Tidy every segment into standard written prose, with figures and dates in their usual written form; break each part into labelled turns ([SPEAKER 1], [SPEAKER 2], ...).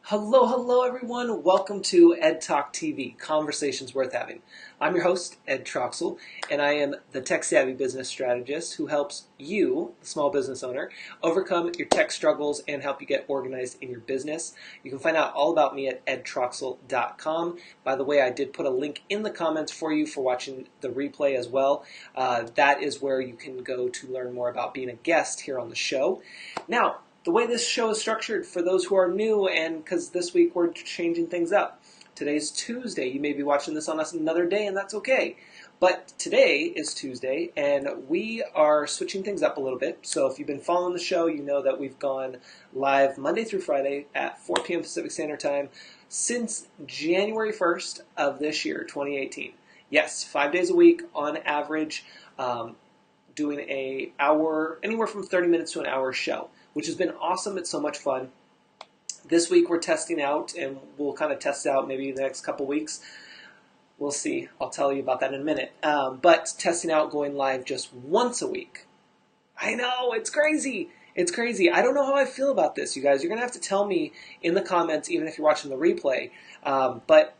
[SPEAKER 1] Hello, hello, everyone. Welcome to Ed Talk TV, Conversations Worth Having. I'm your host, Ed Troxel, and I am the tech-savvy business strategist who helps you, the small business owner, overcome your tech struggles and help you get organized in your business. You can find out all about me at edtroxel.com. By the way, I did put a link in the comments for you for watching the replay as well. That is where you can go to learn more about being a guest here on the show. Now, the way this show is structured for those who are new, and because this week we're changing things up. Today's Tuesday. You may be watching this on another day, and that's okay. But today is Tuesday, and we are switching things up a little bit. So if you've been following the show, you know that we've gone live Monday through Friday at 4 p.m. Pacific Standard Time since January 1st of this year, 2018. Yes, 5 days a week on average, doing an hour, anywhere from 30 minutes to an hour show, which has been awesome. It's so much fun. This week we're testing out, and we'll kind of test out maybe the next couple weeks. We'll see. I'll tell you about that in a minute. But testing out going live just once a week. I know, it's crazy. It's crazy. I don't know how I feel about this, you guys. You're going to have to tell me in the comments, even if you're watching the replay. But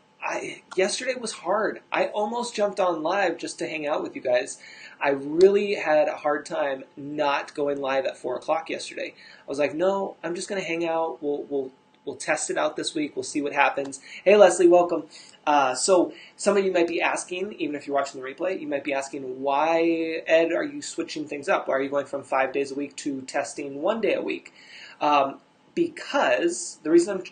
[SPEAKER 1] yesterday was hard. I almost jumped on live just to hang out with you guys. I really had a hard time not going live at 4 o'clock yesterday. I was like, no, I'm just going to hang out. We'll test it out this week. We'll see what happens. Hey, Leslie, welcome. So some of you might be asking, even if you're watching the replay, you might be asking, why, Ed, are you switching things up? Why are you going from 5 days a week to testing 1 day a week? Because the reason I'm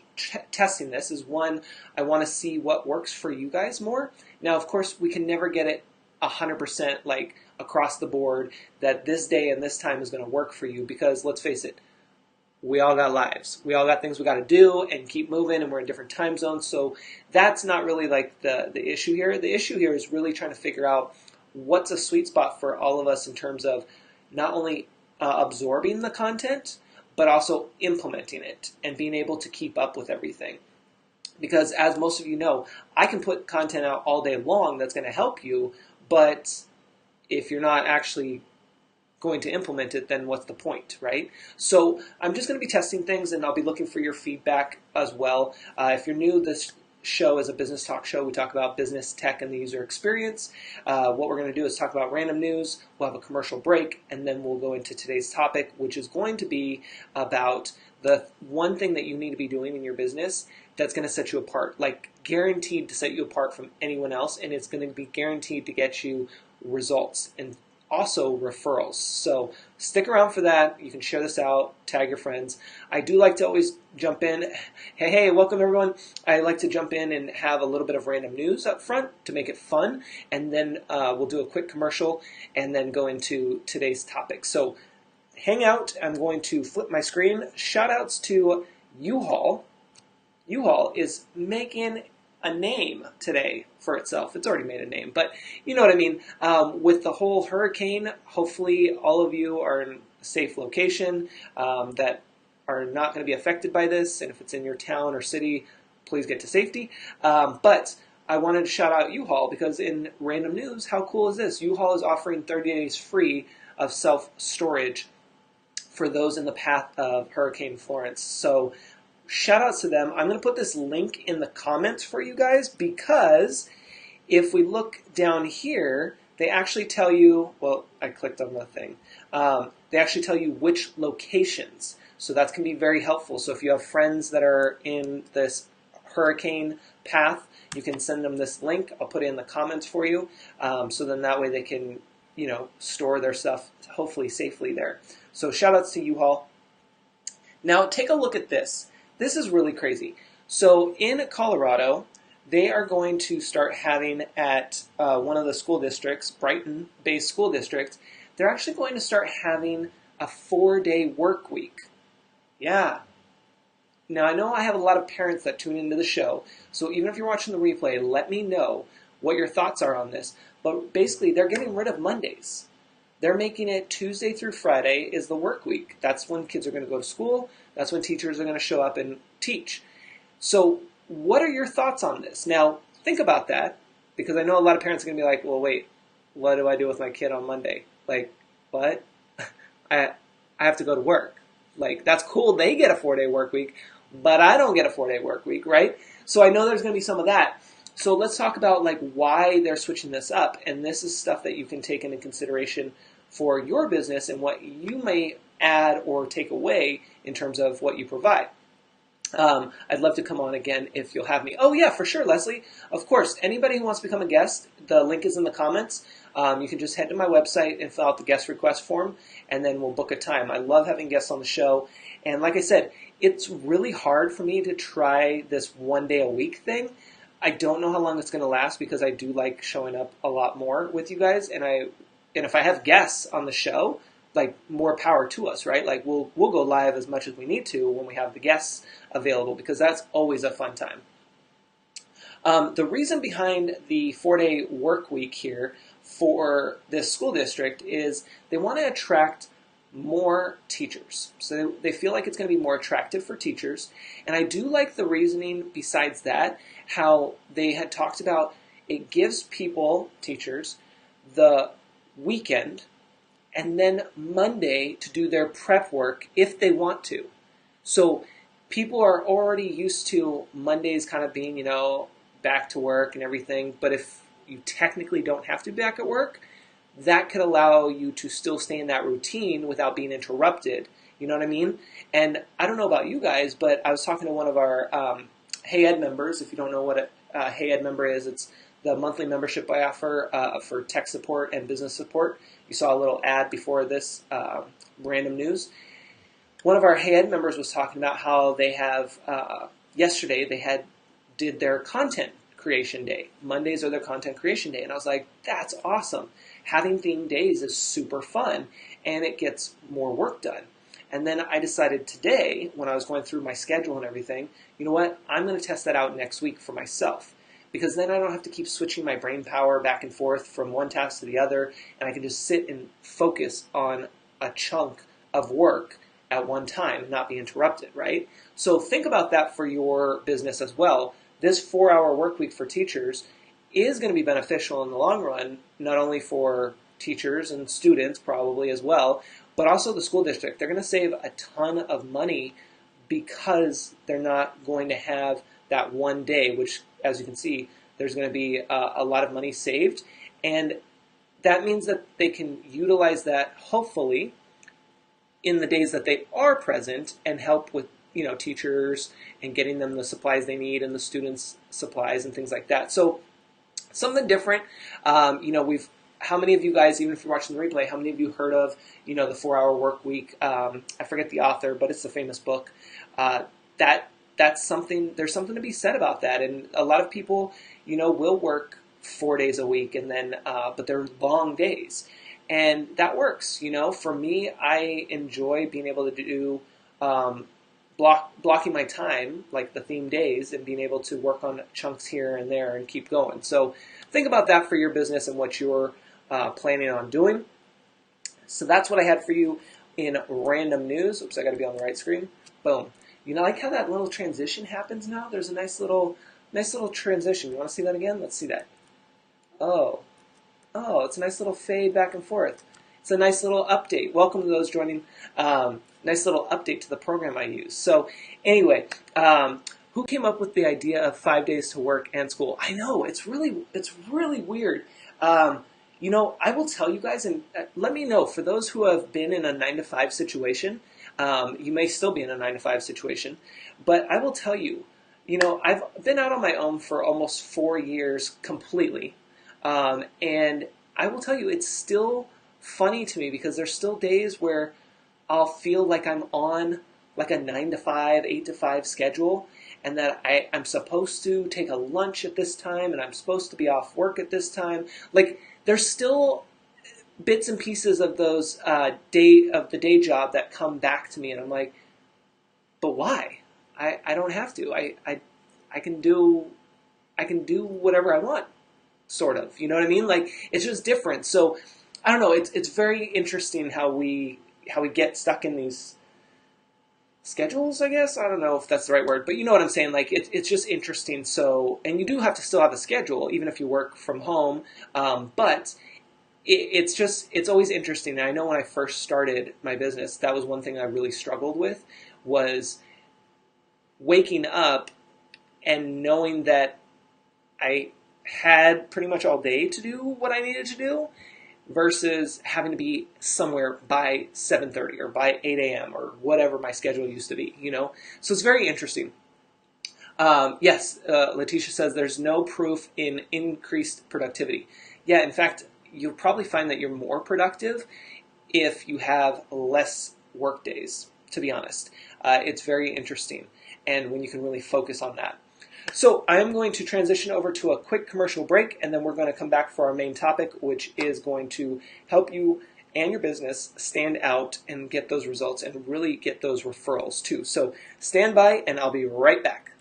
[SPEAKER 1] testing this is, one, I want to see what works for you guys more. Now, of course, we can never get it 100% like across the board that this day and this time is going to work for you, because let's face it, we all got lives. We all got things we got to do and keep moving, and we're in different time zones. So that's not really like the issue here. The issue here is really trying to figure out what's a sweet spot for all of us in terms of not only absorbing the content, but also implementing it and being able to keep up with everything. Because as most of you know, I can put content out all day long that's going to help you, but if you're not actually going to implement it, then what's the point, right? So I'm just going to be testing things, and I'll be looking for your feedback as well. If you're new, this show is a business talk show. We talk about business, tech, and the user experience. What we're going to do is talk about random news. We'll have a commercial break, and then we'll go into today's topic, which is going to be about the one thing that you need to be doing in your business that's going to set you apart, like guaranteed to set you apart from anyone else, and it's going to be guaranteed to get you results and also referrals. So stick around for that. You can share this out, tag your friends. I do like to always jump in. Hey, welcome everyone. I like to jump in and have a little bit of random news up front to make it fun, and then we'll do a quick commercial and then go into today's topic. So hang out. I'm going to flip my screen. Shout outs to U-Haul. U-Haul is making a name today for itself. It's already made a name, but you know what I mean. With the whole hurricane, hopefully all of you are in a safe location that are not going to be affected by this. And if it's in your town or city, please get to safety. But I wanted to shout out U-Haul because in random news, how cool is this? U-Haul is offering 30 days free of self-storage for those in the path of Hurricane Florence. So shout outs to them. I'm going to put this link in the comments for you guys, because if we look down here, they actually tell you, well, I clicked on the thing. They actually tell you which locations. So that's going to be very helpful. So if you have friends that are in this hurricane path, you can send them this link. I'll put it in the comments for you. So then that way they can, store their stuff hopefully safely there. So shout outs to U-Haul. Now take a look at this. This is really crazy. So in Colorado, they are going to start having at one of the school districts, Brighton-based school districts, they're actually going to start having a 4-day work week. Yeah. Now, I know I have a lot of parents that tune into the show, so even if you're watching the replay, let me know what your thoughts are on this. But basically, they're getting rid of Mondays. They're making it Tuesday through Friday is the work week. That's when kids are going to go to school. That's when teachers are going to show up and teach. So what are your thoughts on this? Now, think about that, because I know a lot of parents are going to be like, well, wait, what do I do with my kid on Monday? Like, what? I have to go to work. Like, that's cool. They get a 4-day work week. but I don't get a 4-day work week, right? So I know there's going to be some of that. So let's talk about like why they're switching this up. And this is stuff that you can take into consideration for your business and what you may add or take away in terms of what you provide. I'd love to come on again if you'll have me. Oh yeah, for sure, Leslie. Of course, anybody who wants to become a guest, the link is in the comments. You can just head to my website and fill out the guest request form, and then we'll book a time. I love having guests on the show. And like I said, it's really hard for me to try this 1 day a week thing. I don't know how long it's going to last because I do like showing up a lot more with you guys. And if I have guests on the show, like more power to us, right? Like we'll go live as much as we need to when we have the guests available because that's always a fun time. The reason behind the 4-day work week here for this school district is they want to attract more teachers. So they feel like it's going to be more attractive for teachers. And I do like the reasoning besides that, how they had talked about it gives people, teachers, the weekend and then Monday to do their prep work if they want to. So people are already used to Mondays kind of being, back to work and everything. But if you technically don't have to be back at work, that could allow you to still stay in that routine without being interrupted. You know what I mean? And I don't know about you guys, but I was talking to one of our Hey Ed members. If you don't know what a Hey Ed member is, it's the monthly membership I offer for tech support and business support. You saw a little ad before this random news. One of our Hey Ed members was talking about how they have, yesterday they did their content creation day. Mondays are their content creation day. And I was like, that's awesome. Having themed days is super fun and it gets more work done. And then I decided today, when I was going through my schedule and everything, you know what? I'm going to test that out next week for myself. Because then I don't have to keep switching my brain power back and forth from one task to the other, and I can just sit and focus on a chunk of work at one time and not be interrupted, right? So think about that for your business as well. This 4-hour work week for teachers is going to be beneficial in the long run, not only for teachers and students probably as well, but also the school district. They're going to save a ton of money because they're not going to have that 1 day, which, as you can see, there's going to be a lot of money saved. And that means that they can utilize that, hopefully, in the days that they are present and help with, teachers and getting them the supplies they need and the students' supplies and things like that. So something different. How many of you guys, even if you're watching the replay, how many of you heard of, the 4-hour work week? I forget the author, but it's a famous book. That's something, there's something to be said about that. And a lot of people, will work 4 days a week and then, but they're long days. And that works, For me, I enjoy being able to do, blocking my time, like the theme days, and being able to work on chunks here and there and keep going. So think about that for your business and what you're planning on doing. So that's what I had for you in random news. Oops, I got to be on the right screen. Boom. Like how that little transition happens now? There's a nice little transition. You want to see that again? Let's see that. Oh, it's a nice little fade back and forth. It's a nice little update. Welcome to those joining. Nice little update to the program I use. So anyway, who came up with the idea of 5 days to work and school? I know, it's really weird. I will tell you guys, and let me know, for those who have been in a 9-to-5 situation, you may still be in a 9-to-5 situation, but I will tell you, I've been out on my own for almost 4 years completely, and I will tell you, it's still funny to me because there's still days where I'll feel like I'm on like a 9-to-5, 8-to-5 schedule, and that I'm supposed to take a lunch at this time, and I'm supposed to be off work at this time. Like, there's still bits and pieces of those the day job that come back to me, and I'm like, but why? I don't have to. I can do whatever I want, sort of. You know what I mean? Like, it's just different. So I don't know. It's very interesting how we get stuck in these schedules, I guess. I don't know if that's the right word, but you know what I'm saying. Like, it's just interesting. So, and you do have to still have a schedule, even if you work from home. But it's always interesting. And I know when I first started my business, that was one thing I really struggled with, was waking up and knowing that I had pretty much all day to do what I needed to do versus having to be somewhere by 7:30 or by 8 a.m. or whatever my schedule used to be, So it's very interesting. Yes, Letitia says there's no proof in increased productivity. Yeah, in fact, you'll probably find that you're more productive if you have less work days, to be honest. It's very interesting, and when you can really focus on that. So I'm going to transition over to a quick commercial break, and then we're going to come back for our main topic, which is going to help you and your business stand out and get those results and really get those referrals too. So stand by, and I'll be right back.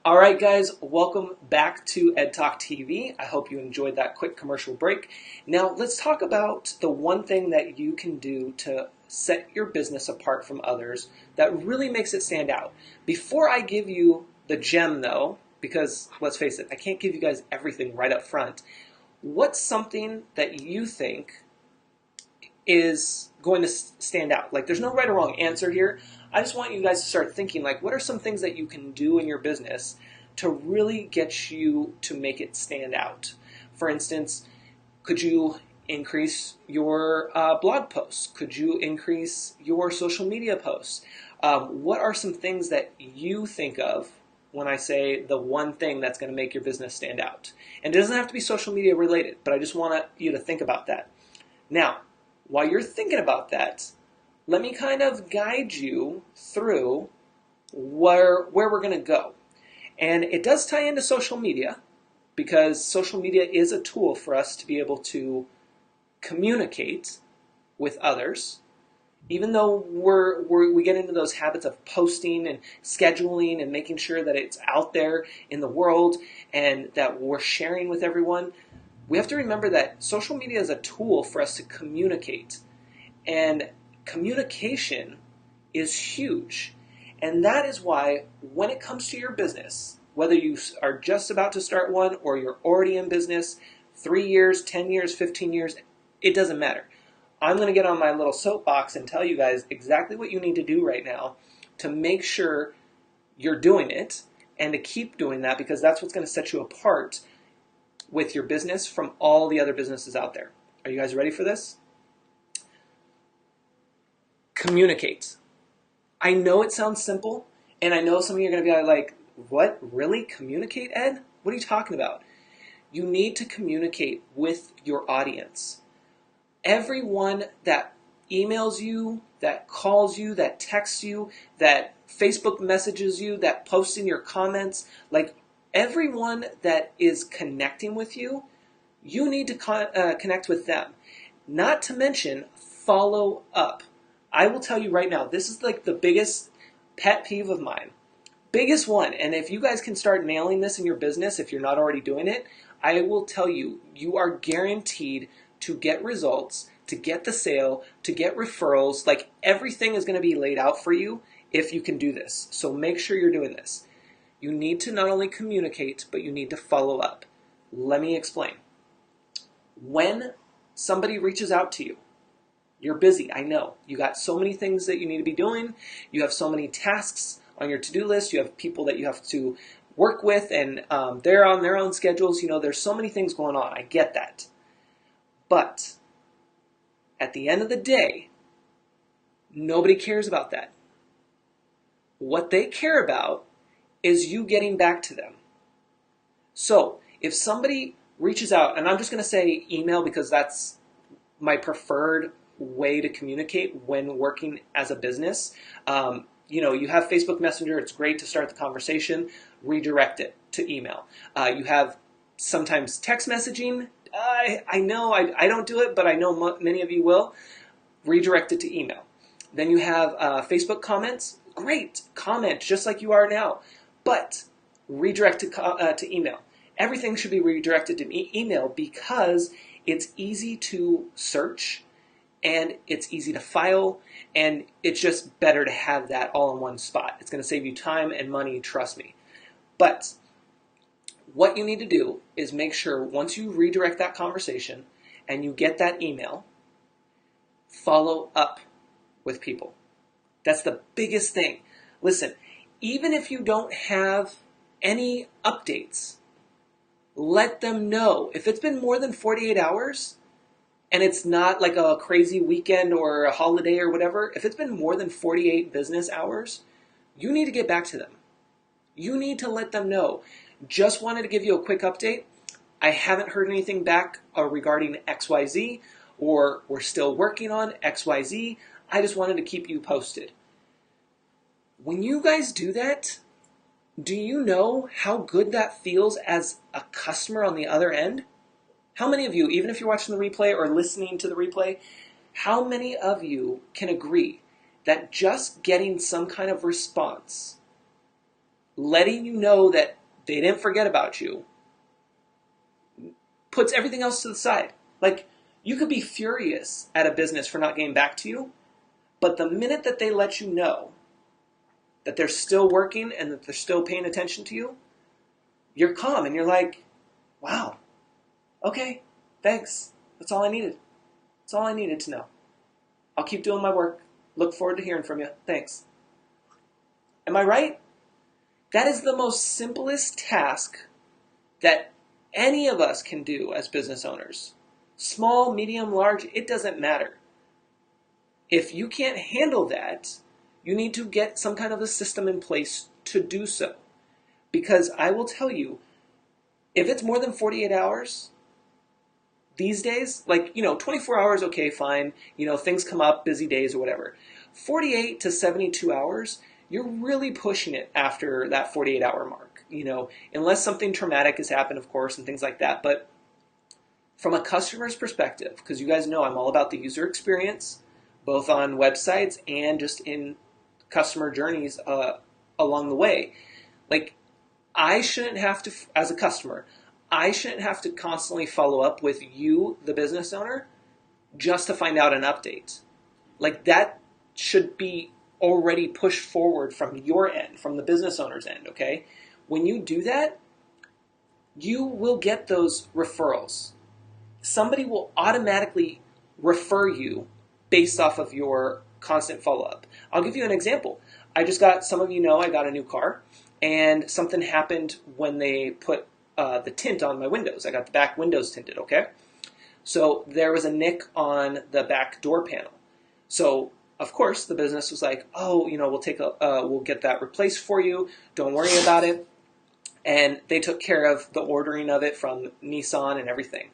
[SPEAKER 1] All right, guys, welcome back to Ed Talk TV. I hope you enjoyed that quick commercial break. Now, let's talk about the one thing that you can do to set your business apart from others that really makes it stand out. Before I give you the gem, though, because let's face it, I can't give you guys everything right up front, what's something that you think is going to stand out? Like, there's no right or wrong answer here. I just want you guys to start thinking, like, what are some things that you can do in your business to really get you to make it stand out? For instance, could you increase your blog posts? Could you increase your social media posts? What are some things that you think of when I say the one thing that's going to make your business stand out? And it doesn't have to be social media related, but I just want you to think about that. Now, while you're thinking about that, let me kind of guide you through where we're going to go. And it does tie into social media, because social media is a tool for us to be able to communicate with others. Even though we get into those habits of posting and scheduling and making sure that it's out there in the world and that we're sharing with everyone, we have to remember that social media is a tool for us to communicate. And communication is huge. And that is why when it comes to your business, whether you are just about to start one or you're already in business, 3 years, 10 years, 15 years, it doesn't matter. I'm going to get on my little soapbox and tell you guys exactly what you need to do right now to make sure you're doing it and to keep doing that, because that's what's going to set you apart with your business from all the other businesses out there. Are you guys ready for this? Communicate. I know it sounds simple, and I know some of you are going to be like, what? Really? Communicate, Ed? What are you talking about? You need to communicate with your audience. Everyone that emails you, that calls you, that texts you, that Facebook messages you, that posts in your comments, like everyone that is connecting with you, you need to connect with them. Not to mention, follow up. I will tell you right now, this is like the biggest pet peeve of mine. Biggest one. And if you guys can start nailing this in your business, if you're not already doing it, I will tell you, you are guaranteed to get results, to get the sale, to get referrals. Like, everything is going to be laid out for you if you can do this. So make sure you're doing this. You need to not only communicate, but you need to follow up. Let me explain. When somebody reaches out to you, you're busy, I know. You got so many things that you need to be doing. You have so many tasks on your to-do list. You have people that you have to work with, and they're on their own schedules. There's so many things going on. I get that. But at the end of the day, nobody cares about that. What they care about is you getting back to them. So if somebody reaches out, and I'm just going to say email because that's my preferred way to communicate when working as a business. You have Facebook Messenger. It's great to start the conversation. Redirect it to email. You have sometimes text messaging. I know I don't do it, but I know many of you will. Redirect it to email. Then you have Facebook comments. Great, comment just like you are now, but redirect to email. Everything should be redirected to email because it's easy to search and it's easy to file, and it's just better to have that all in one spot. It's going to save you time and money, trust me. But what you need to do is make sure once you redirect that conversation and you get that email, follow up with people. That's the biggest thing. Listen, even if you don't have any updates, let them know. If it's been more than 48 hours and it's not like a crazy weekend or a holiday or whatever, if it's been more than 48 business hours, you need to get back to them. You need to let them know. Just wanted to give you a quick update. I haven't heard anything back regarding XYZ, or we're still working on XYZ. I just wanted to keep you posted. When you guys do that, do you know how good that feels as a customer on the other end? How many of you, even if you're watching the replay or listening to the replay, how many of you can agree that just getting some kind of response, letting you know that they didn't forget about you, puts everything else to the side? Like, you could be furious at a business for not getting back to you, but the minute that they let you know that they're still working and that they're still paying attention to you, you're calm and you're like, wow, okay, thanks. That's all I needed. That's all I needed to know. I'll keep doing my work. Look forward to hearing from you. Thanks. Am I right? That is the most simplest task that any of us can do as business owners. Small, medium, large, it doesn't matter. If you can't handle that, you need to get some kind of a system in place to do so. Because I will tell you, if it's more than 48 hours, these days, 24 hours, okay, fine. Things come up, busy days or whatever. 48 to 72 hours, you're really pushing it after that 48-hour mark. Unless something traumatic has happened, of course, and things like that. But from a customer's perspective, because you guys know I'm all about the user experience, both on websites and just in customer journeys along the way. I shouldn't have to, as a customer, I shouldn't have to constantly follow up with you, the business owner, just to find out an update. That should be already pushed forward from your end, from the business owner's end, okay? When you do that, you will get those referrals. Somebody will automatically refer you based off of your constant follow-up. I'll give you an example. Some of you know I got a new car, and something happened when they put the tint on my windows. I got the back windows tinted, okay? So there was a nick on the back door panel. So, of course, the business was like, oh, we'll get that replaced for you. Don't worry about it. And they took care of the ordering of it from Nissan and everything.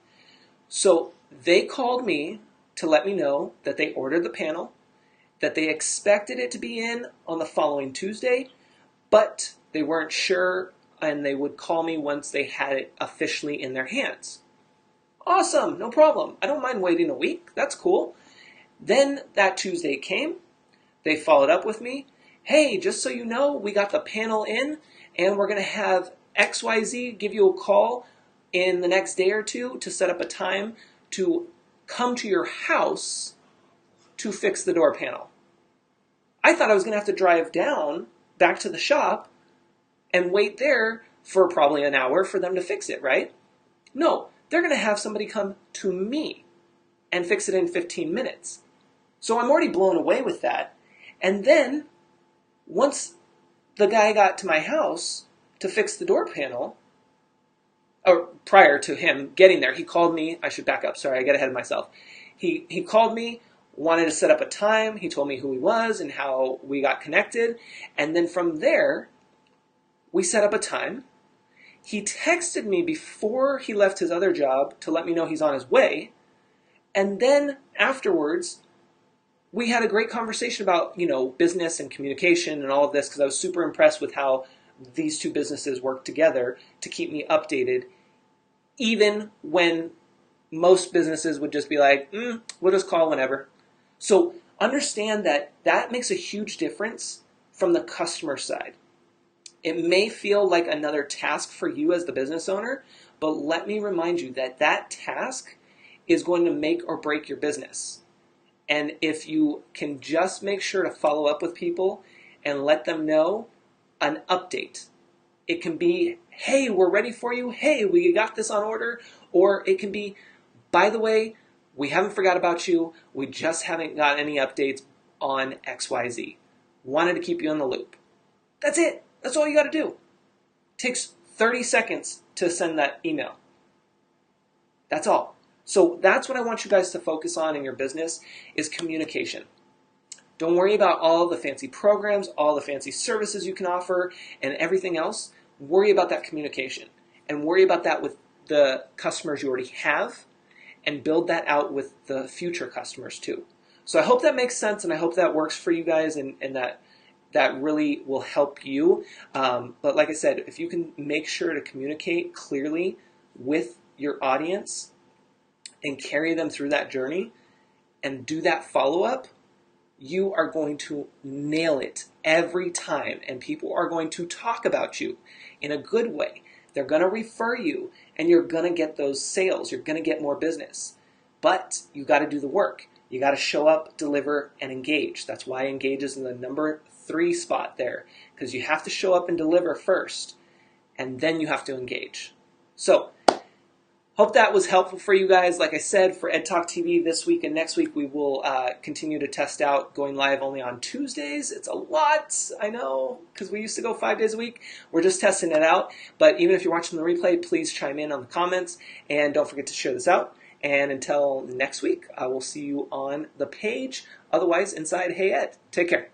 [SPEAKER 1] So they called me to let me know that they ordered the panel, that they expected it to be in on the following Tuesday, but they weren't sure, and they would call me once they had it officially in their hands. Awesome, no problem. I don't mind waiting a week. That's cool. Then that Tuesday came. They followed up with me. Hey, just so you know, we got the panel in, and we're going to have XYZ give you a call in the next day or two to set up a time to come to your house to fix the door panel. I thought I was going to have to drive down back to the shop and wait there for probably an hour for them to fix it, right? No, they're going to have somebody come to me and fix it in 15 minutes. So I'm already blown away with that. And then once the guy got to my house to fix the door panel, or prior to him getting there, he called me. I should back up. Sorry, I got ahead of myself. He called me, wanted to set up a time. He told me who he was and how we got connected. And then from there, We set up a time. He texted me before he left his other job to let me know he's on his way. And then afterwards, we had a great conversation about, business and communication and all of this, because I was super impressed with how these two businesses work together to keep me updated, even when most businesses would just be like, we'll just call whenever. So understand that makes a huge difference from the customer side. It may feel like another task for you as the business owner, but let me remind you that task is going to make or break your business. And if you can just make sure to follow up with people and let them know an update. It can be, hey, we're ready for you. Hey, we got this on order. Or it can be, by the way, we haven't forgot about you. We just haven't got any updates on XYZ. Wanted to keep you in the loop. That's it. That's all you got to do. It takes 30 seconds to send that email. That's all. So that's what I want you guys to focus on in your business is communication. Don't worry about all the fancy programs, all the fancy services you can offer, and everything else. Worry about that communication. And worry about that with the customers you already have, and build that out with the future customers too. So I hope that makes sense, and I hope that works for you guys, and that really will help you. But like I said, if you can make sure to communicate clearly with your audience and carry them through that journey and do that follow-up, you are going to nail it every time, and people are going to talk about you in a good way. They're going to refer you, and you're going to get those sales. You're going to get more business. But you got to do the work. You got to show up, deliver, and engage. That's why engage is in the number 3 spot there, because you have to show up and deliver first, and then you have to engage. So, hope that was helpful for you guys. Like I said, for Ed Talk TV this week and next week, we will continue to test out going live only on Tuesdays. It's a lot, I know, because we used to go 5 days a week. We're just testing it out. But even if you're watching the replay, please chime in on the comments, and don't forget to share this out. And until next week, I will see you on the page. Otherwise, inside Hey Ed. Take care.